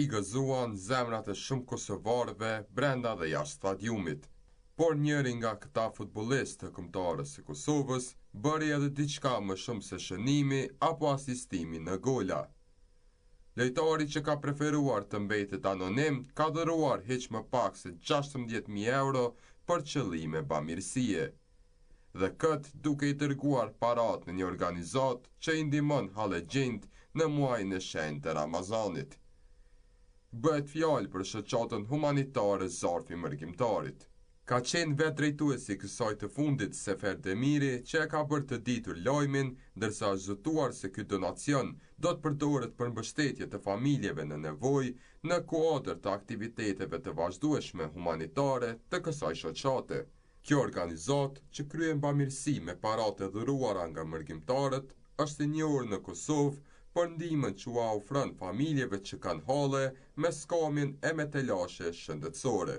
i gëzuan zemrat e shumë kosovarëve brenda dhe jashtë stadiumit. Por njëri nga këta futbollistë të kombëtarës së Kosovës bëri edhe diçka më shumë se shënimi apo asistimi në gola. Lojtari që ka preferuar të mbetet anonim ka dhëruar hiç më pak se 16.000 euro për qëllime bamirësie. Dhe këtë duke i dërguar parat në një organizat që i ndihmon hallexhinjt në muajin e shenjtë të Ramazanit. Bëhet fjalë për shoqatën humanitare Zarfi Mërgjimtarit. Ka qenë vetë drejtuesi kësaj të fundit Sefer Demiri që e ka bërë të ditur lajmin, ndërsa është zotuar se ky donacion do të përdoret për mbështetje të familjeve në nevojë në kuadër të aktiviteteve të vazhdueshme humanitare të kësaj shoqate. Kjo organizat që kryen bamirësi me paratë e dhuruara nga mërgjimtarët është i njohur në Kosovë për ndihmën që u ofron familjeve që kanë halle me skamjen e me telashe shëndetësore.